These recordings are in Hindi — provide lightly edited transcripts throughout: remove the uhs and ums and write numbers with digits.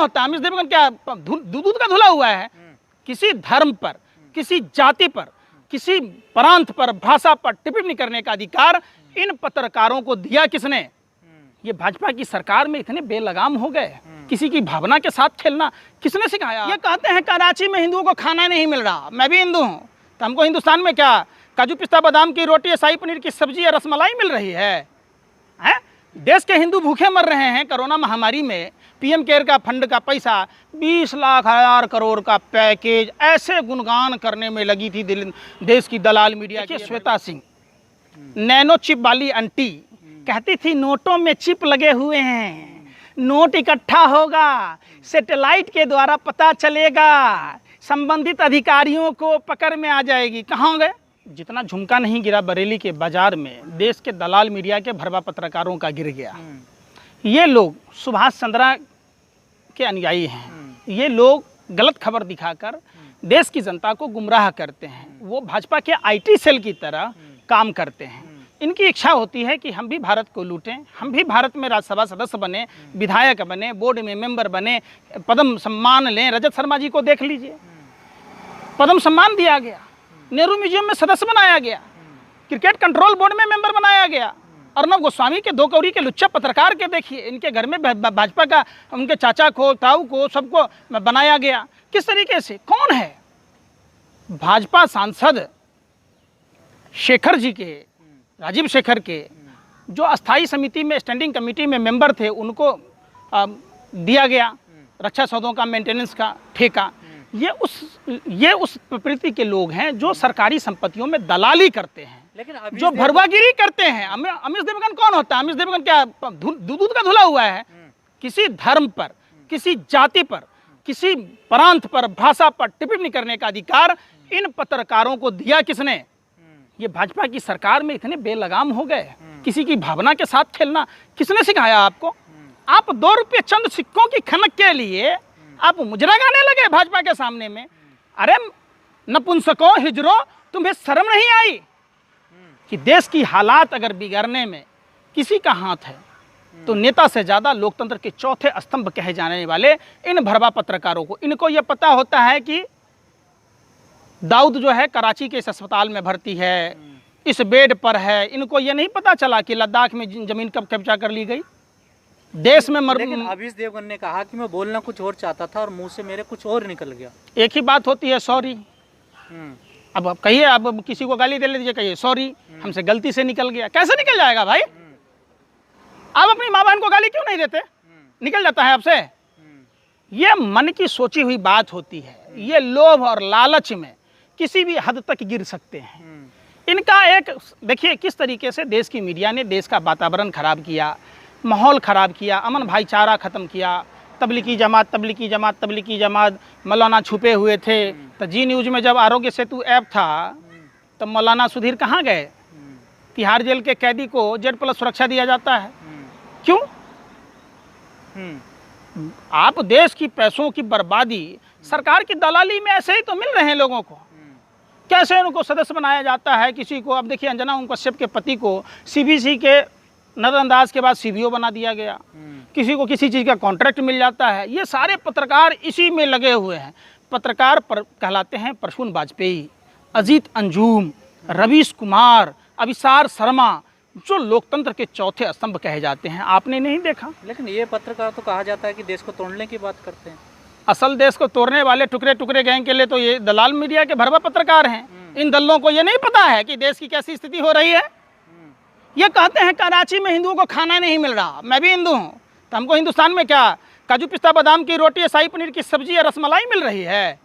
होता है? अमित देवगन क्या दूध का धुला हुआ है? किसी धर्म पर, किसी जाति पर, किसी प्रांत पर, भाषा पर टिप्पणी करने का अधिकार इन पत्रकारों को दिया किसने? ये भाजपा की सरकार में इतने बेलगाम हो गए, किसी की भावना के साथ खेलना किसने सिखाया? ये कहते हैं कराची में हिंदुओं को खाना नहीं मिल रहा। मैं भी हिंदू हूँ, तो हमको हिंदुस्तान में क्या काजू पिस्ता बादाम की रोटी, शाही पनीर की सब्जी या रसमलाई मिल रही है? देश के हिंदू भूखे मर रहे हैं। कोरोना महामारी में पीएम केयर का फंड का पैसा 20 लाख हजार करोड़ का पैकेज ऐसे गुणगान करने में लगी थी देश की दलाल मीडिया की श्वेता सिंह, नैनो चिप वाली आंटी, कहती थी नोटों में चिप लगे हुए हैं, नोट इकट्ठा होगा, सैटेलाइट के द्वारा पता चलेगा, संबंधित अधिकारियों को पकड़ में आ जाएगी। कहाँ गए? जितना झुमका नहीं गिरा बरेली के बाजार में, देश के दलाल मीडिया के भरवा पत्रकारों का गिर गया। ये लोग सुभाष चंद्रा के अनुयायी हैं। ये लोग गलत खबर दिखाकर देश की जनता को गुमराह करते हैं। वो भाजपा के आईटी सेल की तरह काम करते हैं। इनकी इच्छा होती है कि हम भी भारत को लूटें, हम भी भारत में राज्यसभा सदस्य बने, विधायक बने, बोर्ड में मेंबर बने, पद्म सम्मान लें। रजत शर्मा जी को देख लीजिए, पद्म सम्मान दिया गया, नेहरू म्यूजियम में सदस्य बनाया गया, क्रिकेट कंट्रोल बोर्ड में मेंबर बनाया गया। अर्नब गोस्वामी के 2 कौड़ी के लुच्चा पत्रकार के देखिए, इनके घर में भाजपा का उनके चाचा को, ताऊ को, सबको बनाया गया। किस तरीके से? कौन है? भाजपा सांसद शेखर जी के, राजीव शेखर के, जो अस्थाई समिति में, स्टैंडिंग कमेटी में मेंबर थे, उनको दिया गया रक्षा सौदों का मेंटेनेंस का ठेका। ये उस प्रवृत्ति के लोग हैं जो सरकारी संपत्तियों में दलाली करते हैं, लेकिन जो भरवागिरी करते हैं। अमित देवगन कौन होता है? अमित देवगन क्या दूध का धुला हुआ है? किसी धर्म पर, किसी जाति पर, किसी प्रांत पर, भाषा पर टिप्पणी करने का अधिकार इन पत्रकारों को दिया किसने? ये भाजपा की सरकार में इतने बेलगाम हो गए, किसी की भावना के साथ खेलना किसने सिखाया आपको? आप 2 रुपये चंद सिक्कों की खनक के लिए आप मुजरा गाने लगे भाजपा के सामने में। अरे नपुंसकों, हिजरों, तुम्हें शर्म नहीं आई कि देश की हालात अगर बिगड़ने में किसी का हाथ है तो नेता से ज़्यादा लोकतंत्र के चौथे स्तंभ कहे जाने वाले इन भरवा पत्रकारों को, इनको यह पता होता है कि दाऊद जो है कराची के इस अस्पताल में भर्ती है, इस बेड पर है। इनको ये नहीं पता चला कि लद्दाख में ज़मीन कब कब्जा कर ली गई। देश में लेकिन अमित देवगन ने कहा कि मैं बोलना कुछ और चाहता था और मुंह से मेरे कुछ और निकल गया। एक ही बात होती है, सॉरी। अब कहिए, अब किसी को गाली दे लीजिए, कहिए सॉरी, हमसे गलती से निकल गया। कैसे निकल जाएगा भाई? आप अपनी माँ बहन को गाली क्यों नहीं देते? निकल जाता है आपसे। ये मन की सोची हुई बात होती है। ये लोभ और लालच में किसी भी हद तक गिर सकते हैं। इनका एक देखिए किस तरीके से देश की मीडिया ने देश का वातावरण खराब किया, माहौल ख़राब किया, अमन भाईचारा ख़त्म किया। तबलीगी जमात, मौलाना छुपे हुए थे। तो जी न्यूज़ में जब आरोग्य सेतु ऐप था तब मौलाना सुधीर कहाँ गए? तिहाड़ जेल के कैदी को Z+ सुरक्षा दिया जाता है, क्यों? आप देश की पैसों की बर्बादी, सरकार की दलाली में ऐसे ही तो मिल रहे हैं लोगों को। कैसे उनको सदस्य बनाया जाता है किसी को? अब देखिए अंजना ओम कश्यप के पति को CBC के नजरअंदाज के बाद CBO बना दिया गया। किसी को किसी चीज़ का कॉन्ट्रैक्ट मिल जाता है। ये सारे पत्रकार इसी में लगे हुए हैं। पत्रकार कहलाते हैं प्रसून वाजपेयी, अजीत अंजुम, रवीश कुमार, अभिसार शर्मा, जो लोकतंत्र के चौथे स्तंभ कहे जाते हैं। आपने नहीं देखा? लेकिन ये पत्रकार तो कहा जाता है कि देश को तोड़ने की बात करते हैं। असल देश को तोड़ने वाले टुकड़े टुकड़े गैंग के लिए तो ये दलाल मीडिया के भरवा पत्रकार हैं। इन दलों को ये नहीं पता है कि देश की कैसी स्थिति हो रही है। ये कहते हैं कराची में हिंदुओं को खाना नहीं मिल रहा। मैं भी हिंदू हूँ, तो हमको हिंदुस्तान में क्या काजू पिस्ता बादाम की रोटी, शाही पनीर की सब्जी या रसमलाई मिल रही है?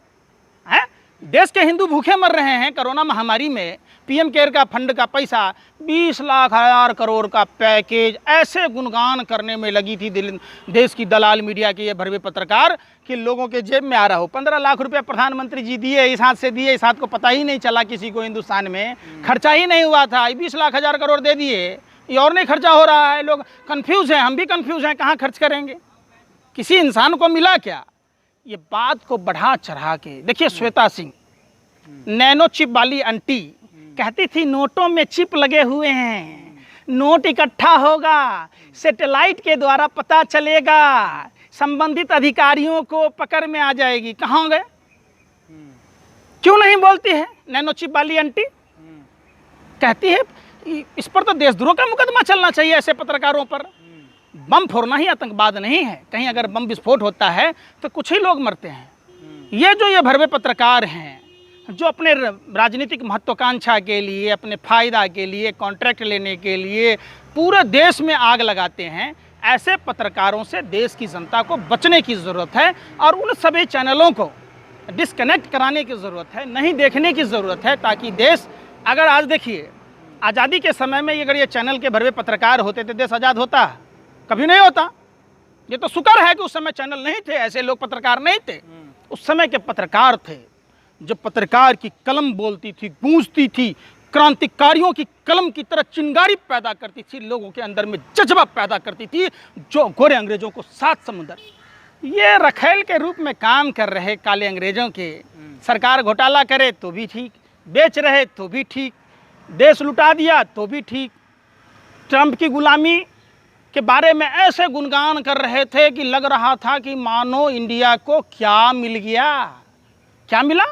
देश के हिंदू भूखे मर रहे हैं। कोरोना महामारी में पीएम केयर का फंड का पैसा 20 लाख हजार करोड़ का पैकेज ऐसे गुणगान करने में लगी थी देश की दलाल मीडिया के ये भरवे पत्रकार कि लोगों के जेब में आ रहा हो। 15 लाख रुपया प्रधानमंत्री जी दिए, इस हाथ से दिए, इस हाथ को पता ही नहीं चला किसी को। हिंदुस्तान में खर्चा ही नहीं हुआ था, 20 लाख हजार करोड़ दे दिए, ये और नहीं खर्चा हो रहा है। लोग कन्फ्यूज़ हैं, हम भी कन्फ्यूज़ हैं, कहाँ खर्च करेंगे? किसी इंसान को मिला क्या? ये बात को बढ़ा चढ़ा के देखिए। श्वेता सिंह, नैनो चिप वाली आंटी, कहती थी नोटों में चिप लगे हुए हैं, नोट इकट्ठा होगा, सैटेलाइट के द्वारा पता चलेगा, संबंधित अधिकारियों को पकड़ में आ जाएगी। कहाँ गए, क्यों नहीं बोलती है नैनो चिप वाली आंटी? कहती है इस पर तो देशद्रोह का मुकदमा चलना चाहिए, ऐसे पत्रकारों पर। बम फोड़ना ही आतंकवाद नहीं है। कहीं अगर बम विस्फोट होता है तो कुछ ही लोग मरते हैं। ये भरवे पत्रकार हैं जो अपने राजनीतिक महत्वाकांक्षा के लिए, अपने फायदा के लिए, कॉन्ट्रैक्ट लेने के लिए पूरे देश में आग लगाते हैं, ऐसे पत्रकारों से देश की जनता को बचने की ज़रूरत है और उन सभी चैनलों को डिस्कनेक्ट कराने की ज़रूरत है, नहीं देखने की ज़रूरत है, ताकि देश, अगर आज देखिए आज़ादी के समय में अगर ये चैनल के भरवे पत्रकार होते तो देश आज़ाद होता? कभी नहीं होता। ये तो शुक्र है कि उस समय चैनल नहीं थे, ऐसे लोग पत्रकार नहीं थे। उस समय के पत्रकार थे जो पत्रकार की कलम बोलती थी, गूंजती थी, क्रांतिकारियों की कलम की तरह चिंगारी पैदा करती थी, लोगों के अंदर में जज्बा पैदा करती थी, जो गोरे अंग्रेजों को सात समुंदर, ये रखेल के रूप में काम कर रहे काले अंग्रेजों के। सरकार घोटाला करे तो भी ठीक, बेच रहे तो भी ठीक, देश लुटा दिया तो भी ठीक। ट्रंप की गुलामी के बारे में ऐसे गुणगान कर रहे थे कि लग रहा था कि मानो इंडिया को क्या मिल गया। क्या मिला?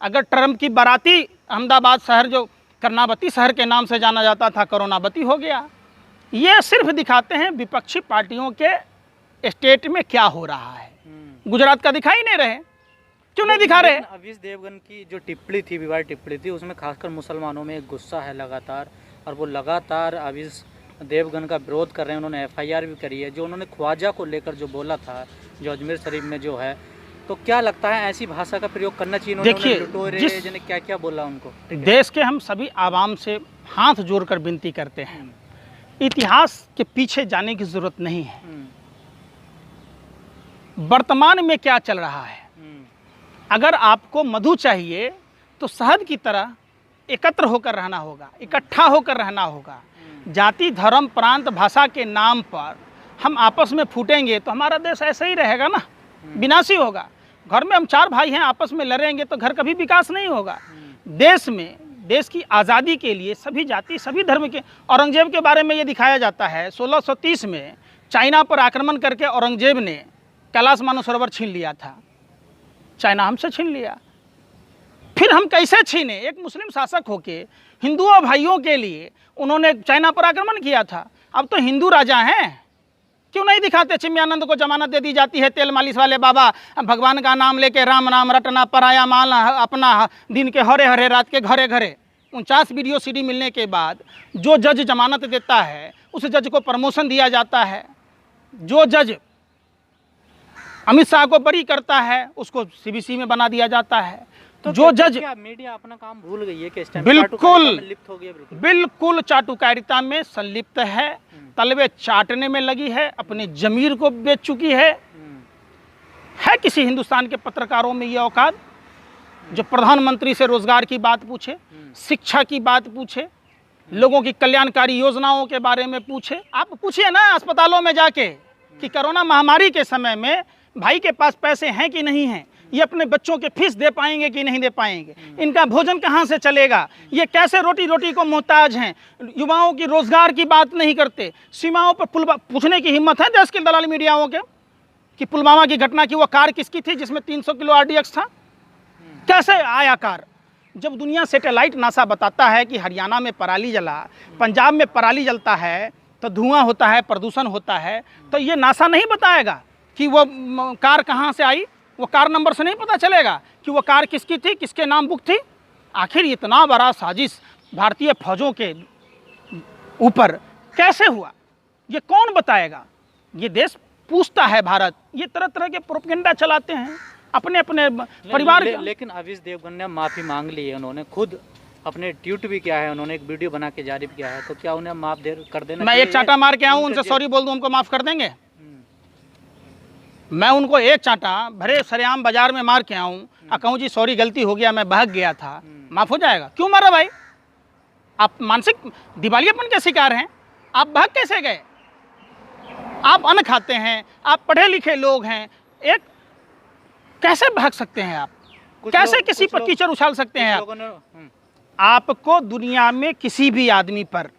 अगर ट्रंप की बाराती अहमदाबाद शहर, जो कर्नावती शहर के नाम से जाना जाता था, कोरोनावती हो गया। ये सिर्फ दिखाते हैं विपक्षी पार्टियों के स्टेट में क्या हो रहा है। गुजरात का दिखाई नहीं रहे, क्यों नहीं दिखा रहे? अवीश देवगन की जो टिप्पणी थी, विवाद टिप्पणी थी, उसमें खासकर मुसलमानों में एक गुस्सा है लगातार, और वो लगातार अवीश देवगन का विरोध कर रहे हैं। उन्होंने FIR भी करी है। जो उन्होंने ख्वाजा को लेकर जो बोला था, जो अजमेर शरीफ में जो है, तो क्या लगता है ऐसी भाषा का प्रयोग करना चाहिए? देखिए क्या क्या बोला उनको। देश के हम सभी आवाम से हाथ जोड़कर विनती करते हैं, इतिहास के पीछे जाने की जरूरत नहीं है। वर्तमान में क्या चल रहा है, अगर आपको मधु चाहिए तो शहद की तरह एकत्र होकर रहना होगा, इकट्ठा होकर रहना होगा। जाति, धर्म, प्रांत, भाषा के नाम पर हम आपस में फूटेंगे तो हमारा देश ऐसे ही रहेगा ना, विनाशी होगा। घर में हम 4 भाई हैं, आपस में लड़ेंगे तो घर कभी विकास नहीं होगा। देश में, देश की आज़ादी के लिए सभी जाति, सभी धर्म के, औरंगजेब के बारे में ये दिखाया जाता है 1630 में चाइना पर आक्रमण करके औरंगजेब ने कैलाश मानसरोवर छीन लिया था। चाइना हमसे छीन लिया, फिर हम कैसे छीने? एक मुस्लिम शासक होके हिंदुओं भाइयों के लिए उन्होंने चाइना पर आक्रमण किया था। अब तो हिंदू राजा हैं, क्यों नहीं दिखाते? चिमयानंद को जमानत दे दी जाती है, तेल मालिश वाले बाबा भगवान का नाम लेके राम नाम रटना, पराया माल अपना, दिन के हरे हरे रात के घरे घरे। 49 वीडियो CD मिलने के बाद जो जज जमानत देता है उस जज को प्रमोशन दिया जाता है। जो जज अमित शाह को बरी करता है उसको CBC में बना दिया जाता है। तो जो जज, मीडिया अपना काम भूल गई है कि इस टाइम बिल्कुल लिप्त हो गया, बिल्कुल चाटुकारिता में संलिप्त है, तलवे चाटने में लगी है, अपने जमीर को बेच चुकी है। किसी हिंदुस्तान के पत्रकारों में ये औकात जो प्रधानमंत्री से रोजगार की बात पूछे, शिक्षा की बात पूछे, लोगों की कल्याणकारी योजनाओं के बारे में पूछे? आप पूछिए ना अस्पतालों में जाके कि कोरोना महामारी के समय में भाई के पास पैसे हैं कि नहीं हैं, ये अपने बच्चों के फीस दे पाएंगे कि नहीं दे पाएंगे, इनका भोजन कहाँ से चलेगा, ये कैसे रोटी रोटी को मोहताज हैं। युवाओं की रोजगार की बात नहीं करते। सीमाओं पर पूछने की हिम्मत है देश के दलाल मीडियाओं के कि पुलवामा की घटना की वो कार किसकी थी जिसमें 300 किलो RDX था? कैसे आया कार? जब दुनिया सैटेलाइट नासा बताता है कि हरियाणा में पराली जला, पंजाब में पराली जलता है तो धुआं होता है, प्रदूषण होता है, तो ये नासा नहीं बताएगा कि वो कार कहाँ से आई? वो कार नंबर से नहीं पता चलेगा कि वो कार किसकी थी, किसके नाम बुक थी? आखिर इतना बड़ा साजिश भारतीय फौजों के ऊपर कैसे हुआ, ये कौन बताएगा? ये देश पूछता है भारत। ये तरह तरह के प्रोपेगेंडा चलाते हैं अपने अपने परिवार के। लेकिन अवीश देवगन ने माफ़ी मांग ली है, उन्होंने खुद अपने ट्वीट भी किया है, उन्होंने एक वीडियो बना के जारी किया है, तो क्या उन्हें माफ कर देना? मैं एक चांटा मार के आऊँ, उनसे सॉरी बोल दूँ, उनको माफ़ कर देंगे? मैं उनको एक चांटा भरे सरेआम बाजार में मार के आऊँ और कहूँ जी सॉरी गलती हो गया, मैं बहक गया था, माफ़ हो जाएगा? क्यों मारा भाई? आप मानसिक दिवालियापन के शिकार हैं। आप बहक कैसे गए? आप अन्न खाते हैं, आप पढ़े लिखे लोग हैं, एक कैसे बहक सकते हैं आप? कैसे किसी पर कीचड़ उछाल सकते हैं आप? आपको दुनिया में किसी भी आदमी पर,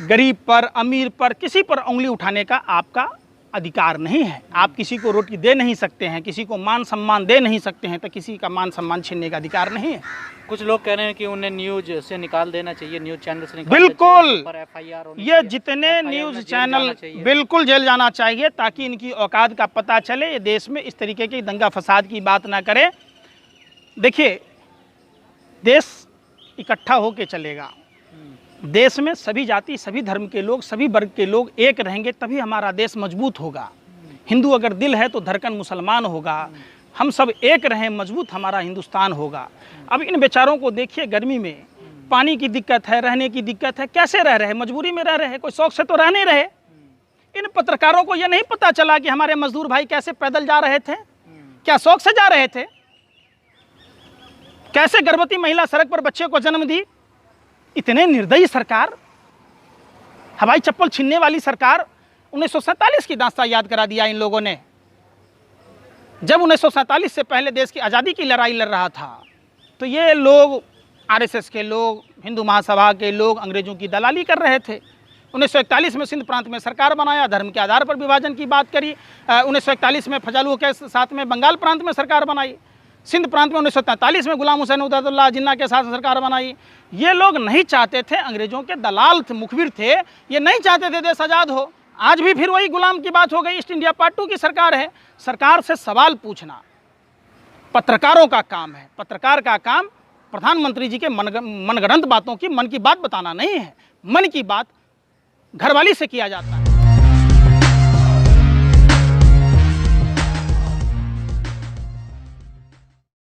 गरीब पर, अमीर पर, किसी पर उंगली उठाने का आपका अधिकार नहीं है। आप किसी को रोटी दे नहीं सकते हैं, किसी को मान सम्मान दे नहीं सकते हैं, तो किसी का मान सम्मान छीनने का अधिकार नहीं है। कुछ लोग कह रहे हैं कि उन्हें न्यूज से निकाल देना चाहिए, न्यूज चैनल से निकाल बिल्कुल, पर FIR होनी ये चाहिए, जितने FIR में न्यूज़ जेल चैनल जाना चाहिए। बिल्कुल जेल जाना चाहिए, ताकि इनकी औकात का पता चले, ये देश में इस तरीके की दंगा फसाद की बात ना करें। देखिए, देश इकट्ठा होके चलेगा। देश में सभी जाति, सभी धर्म के लोग, सभी वर्ग के लोग एक रहेंगे, तभी हमारा देश मजबूत होगा। हिंदू अगर दिल है तो धड़कन मुसलमान होगा। हम सब एक रहें, मजबूत हमारा हिंदुस्तान होगा। अब इन बेचारों को देखिए, गर्मी में पानी की दिक्कत है, रहने की दिक्कत है, कैसे रह रहे हैं? मजबूरी में रह रहे हैं, कोई शौक से तो रह नहीं रहे। इन पत्रकारों को यह नहीं पता चला कि हमारे मजदूर भाई कैसे पैदल जा रहे थे, क्या शौक से जा रहे थे? कैसे गर्भवती महिला सड़क पर बच्चे को जन्म दी? इतने निर्दयी सरकार, हवाई चप्पल छीनने वाली सरकार। 1947 की दास्तां याद करा दिया इन लोगों ने। जब 1947 से पहले देश की आज़ादी की लड़ाई लड़ रहा था, तो ये लोग, RSS के लोग, हिंदू महासभा के लोग अंग्रेजों की दलाली कर रहे थे। 1941 में सिंध प्रांत में सरकार बनाया, धर्म के आधार पर विभाजन की बात करी। 1941 में फजालू के साथ में बंगाल प्रांत में सरकार बनाई। सिंध प्रांत में 1943 में गुलाम हुसैन उद्दौला जिन्ना के साथ सरकार बनाई। ये लोग नहीं चाहते थे, अंग्रेजों के दलाल थे, मुखबिर थे, ये नहीं चाहते थे देश आज़ाद हो। आज भी फिर वही गुलाम की बात हो गई। ईस्ट इंडिया पार्ट 2 की सरकार है। सरकार से सवाल पूछना पत्रकारों का काम है। पत्रकार का काम प्रधानमंत्री जी के मनगढ़ंत बातों की, मन की बात बताना नहीं है। मन की बात घरवाली से किया जाता है।